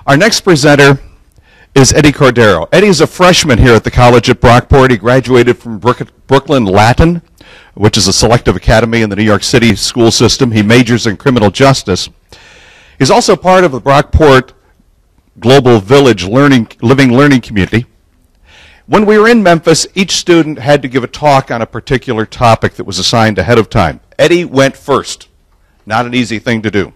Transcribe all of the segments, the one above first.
Our next presenter is Eddie Cordero. Eddie is a freshman here at the college at Brockport. He graduated from Brooklyn Latin, which is a selective academy in the New York City school system. He majors in criminal justice. He's also part of the Brockport Global Village Living Learning Community. When we were in Memphis, each student had to give a talk on a particular topic that was assigned ahead of time. Eddie went first. Not an easy thing to do.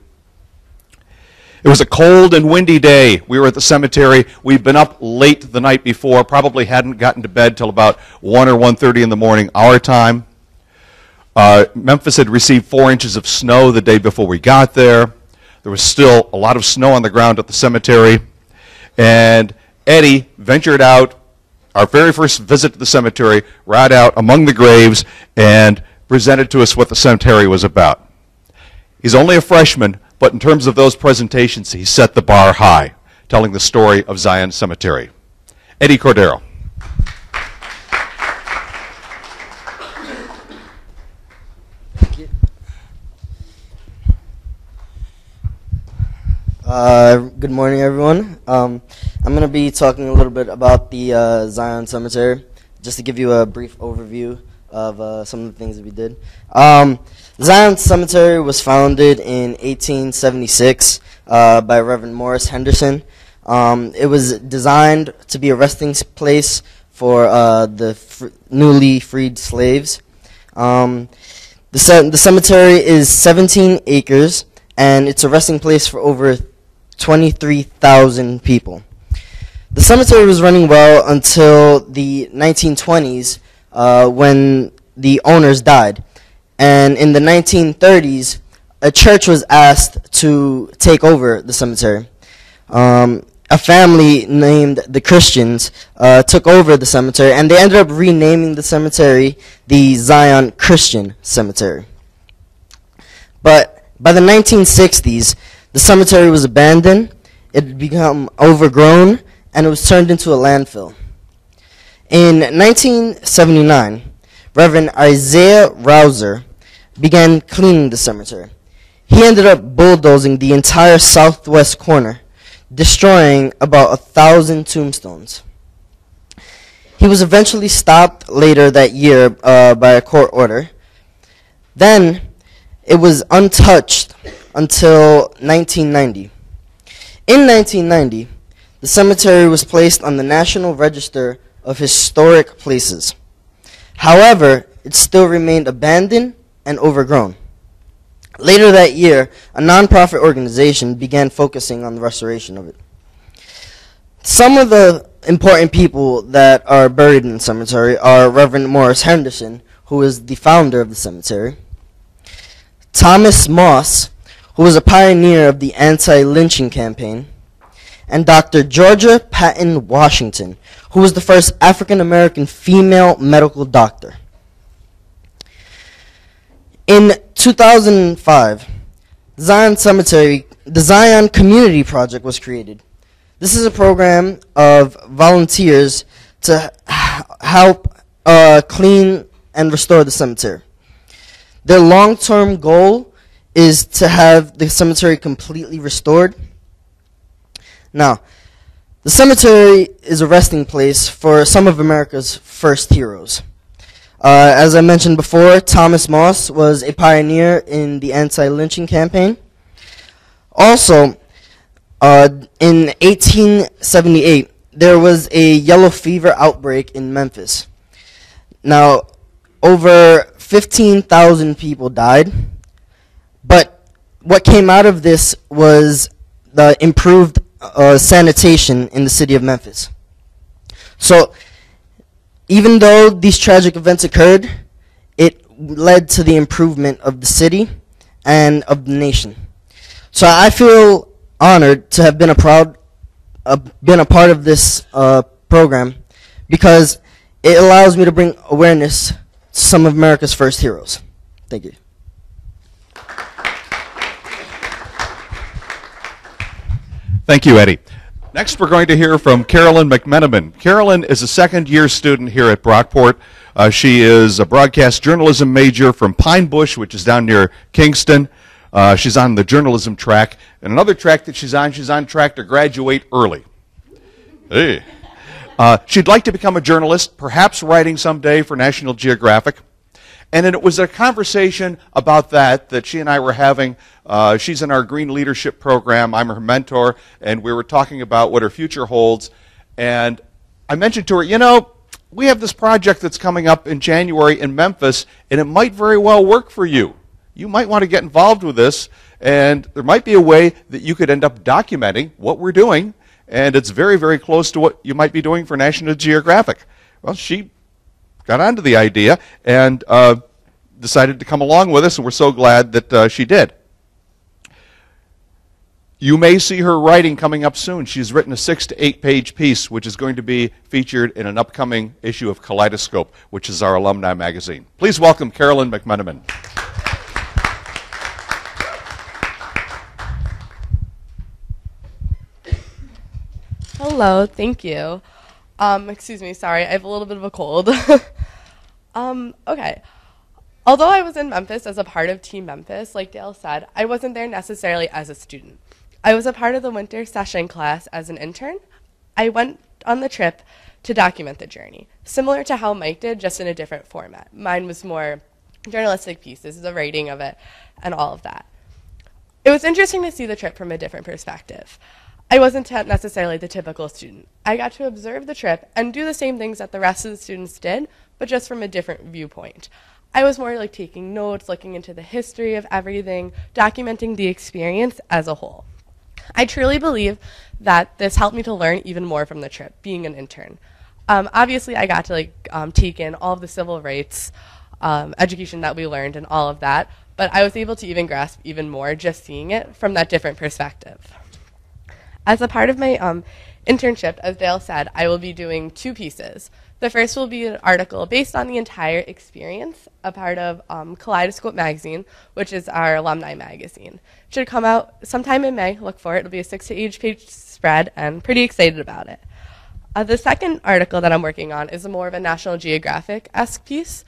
It was a cold and windy day. We were at the cemetery. We'd been up late the night before, probably hadn't gotten to bed till about 1 or 1:30 in the morning, our time. Memphis had received 4 inches of snow the day before we got there. There was still a lot of snow on the ground at the cemetery. And Eddie ventured out, our very first visit to the cemetery, right out among the graves and presented to us what the cemetery was about. He's only a freshman, but in terms of those presentations, he set the bar high, telling the story of Zion Cemetery. Eddie Cordero. Thank you. Good morning, everyone. I'm going to be talking a little bit about the Zion Cemetery, just to give you a brief overview of some of the things that we did. Zion Cemetery was founded in 1876 by Reverend Morris Henderson. It was designed to be a resting place for the newly freed slaves. The cemetery is 17 acres, and it's a resting place for over 23,000 people. The cemetery was running well until the 1920s when the owners died. And in the 1930s, a church was asked to take over the cemetery. A family named the Christians took over the cemetery, and they ended up renaming the cemetery the Zion Christian Cemetery. But by the 1960s, the cemetery was abandoned, it had become overgrown, and it was turned into a landfill. In 1979, Reverend Isaiah Rouser began cleaning the cemetery. He ended up bulldozing the entire southwest corner, destroying about 1,000 tombstones. He was eventually stopped later that year by a court order. Then it was untouched until 1990. In 1990, the cemetery was placed on the National Register of Historic Places. However, it still remained abandoned and overgrown. Later that year, a nonprofit organization began focusing on the restoration of it. Some of the important people that are buried in the cemetery are Reverend Morris Henderson, who is the founder of the cemetery, Thomas Moss, who was a pioneer of the anti-lynching campaign, and Dr. Georgia Patton Washington, who was the first African-American female medical doctor. In 2005, the Zion Community Project was created. This is a program of volunteers to help clean and restore the cemetery. Their long-term goal is to have the cemetery completely restored. Now, the cemetery is a resting place for some of America's first heroes. As I mentioned before, Thomas Moss was a pioneer in the anti-lynching campaign. Also, in 1878, there was a yellow fever outbreak in Memphis. Now, over 15,000 people died, but what came out of this was the improved sanitation in the city of Memphis. So, even though these tragic events occurred, it led to the improvement of the city and of the nation. So I feel honored to have been a part of this program, because it allows me to bring awareness to some of America's first heroes. Thank you. Thank you, Eddie. Next, we're going to hear from Carolyn McMenamin. Carolyn is a second-year student here at Brockport. She is a broadcast journalism major from Pine Bush, which is down near Kingston. She's on the journalism track. And another track that she's on track to graduate early. Hey. She'd like to become a journalist, perhaps writing someday for National Geographic. And it was a conversation about that she and I were having. She's in our Green Leadership program. I'm her mentor, and we were talking about what her future holds. And I mentioned to her, you know, we have this project that's coming up in January in Memphis, and it might very well work for you. You might want to get involved with this, and there might be a way that you could end up documenting what we're doing, and it's very, very close to what you might be doing for National Geographic. Well, she got onto the idea and decided to come along with us, and we're so glad that she did. You may see her writing coming up soon. She's written a 6 to 8 page piece, which is going to be featured in an upcoming issue of Kaleidoscope, which is our alumni magazine. Please welcome Carolyn McMenamin. Hello, thank you. Excuse me, sorry, I have a little bit of a cold. Okay. Although I was in Memphis as a part of Team Memphis, like Dale said, I wasn't there necessarily as a student. I was a part of the winter session class as an intern. I went on the trip to document the journey, similar to how Mike did, just in a different format. Mine was more journalistic pieces, the writing of it, and all of that. It was interesting to see the trip from a different perspective. I wasn't necessarily the typical student. I got to observe the trip and do the same things that the rest of the students did, but just from a different viewpoint. I was more like taking notes, looking into the history of everything, documenting the experience as a whole. I truly believe that this helped me to learn even more from the trip, being an intern. Obviously, I got to take in all of the civil rights education that we learned and all of that, but I was able to even grasp even more just seeing it from that different perspective. As a part of my internship, as Dale said, I will be doing 2 pieces. The first will be an article based on the entire experience, a part of Kaleidoscope magazine, which is our alumni magazine. It should come out sometime in May. Look for it. It'll be a 6 to 8 page spread, and pretty excited about it. The second article that I'm working on is more of a National Geographic-esque piece.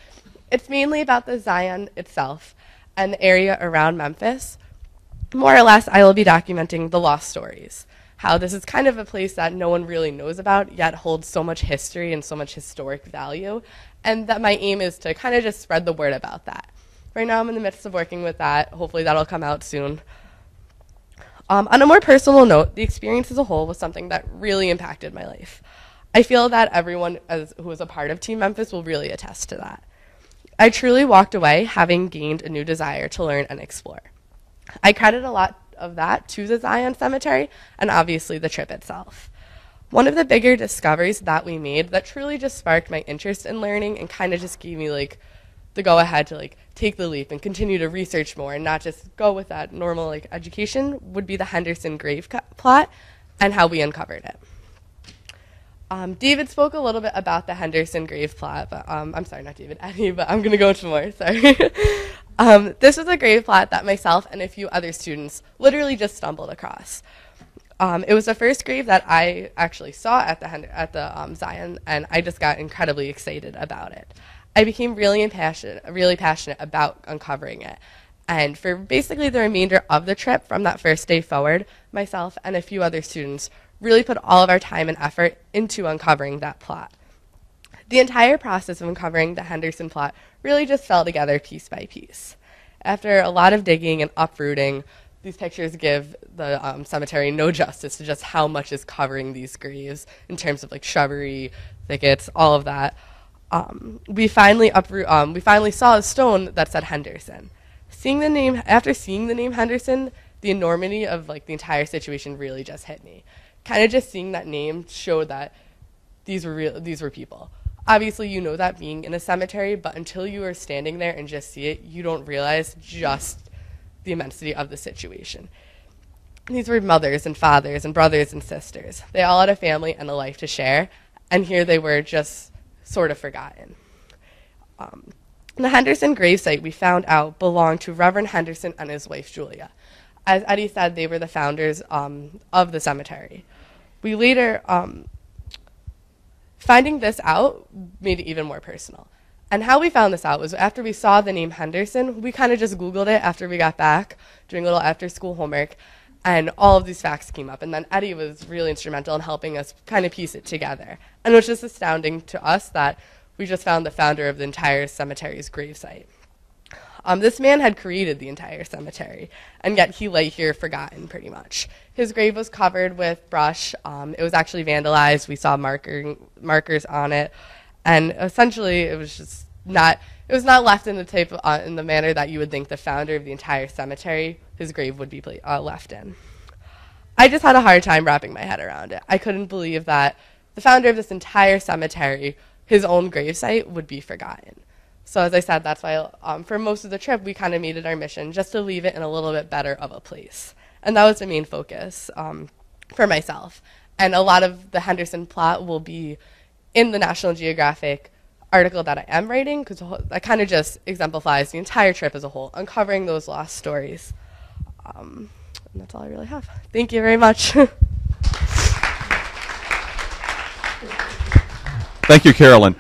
It's mainly about the Zion itself and the area around Memphis. More or less, I will be documenting the lost stories. How this is kind of a place that no one really knows about, yet holds so much history and so much historic value, and that my aim is to kind of just spread the word about that. Right now I'm in the midst of working with that. Hopefully that'll come out soon. On a more personal note, the experience as a whole was something that really impacted my life. I feel that everyone who was a part of Team Memphis will really attest to that. I truly walked away having gained a new desire to learn and explore. I credit a lot of that to the Zion Cemetery and obviously the trip itself. One of the bigger discoveries that we made that truly just sparked my interest in learning and kind of just gave me the go ahead to take the leap and continue to research more and not just go with that normal education would be the Henderson grave plot and how we uncovered it. David spoke a little bit about the Henderson grave plot, but I'm sorry, not David, Eddie, but I'm going to go into more, sorry. This was a grave plot that myself and a few other students literally just stumbled across. It was the first grave that I actually saw at the Zion, and I just got incredibly excited about it. I became really passionate about uncovering it. And for basically the remainder of the trip from that first day forward, myself and a few other students really put all of our time and effort into uncovering that plot. The entire process of uncovering the Henderson plot really just fell together piece by piece. After a lot of digging and uprooting, these pictures give the cemetery no justice to just how much is covering these graves in terms of shrubbery, thickets, all of that. We finally saw a stone that said Henderson. After seeing the name Henderson, the enormity of the entire situation really just hit me. Kind of just seeing that name showed that these were people. Obviously, you know that being in a cemetery, but until you are standing there and just see it, you don't realize just the immensity of the situation. These were mothers and fathers and brothers and sisters. They all had a family and a life to share, and here they were just sort of forgotten. The Henderson gravesite, we found out, belonged to Reverend Henderson and his wife, Julia. As Eddie said, they were the founders of the cemetery. We later, finding this out made it even more personal. And how we found this out was after we saw the name Henderson, we kind of just Googled it after we got back, doing a little after-school homework, and all of these facts came up. And then Eddie was really instrumental in helping us kind of piece it together. And it was just astounding to us that we just found the founder of the entire cemetery's gravesite. This man had created the entire cemetery, and yet he lay here forgotten pretty much. His grave was covered with brush. It was actually vandalized. We saw markers on it. And essentially, it was not left in the manner that you would think the founder of the entire cemetery, his grave would be left in. I just had a hard time wrapping my head around it. I couldn't believe that the founder of this entire cemetery, his own gravesite, would be forgotten. So as I said, that's why for most of the trip, we kind of made it our mission just to leave it in a little bit better of a place. And that was the main focus for myself. And a lot of the Henderson plot will be in the National Geographic article that I am writing, because that kind of just exemplifies the entire trip as a whole, uncovering those lost stories. And that's all I really have. Thank you very much. Thank you, Carolyn.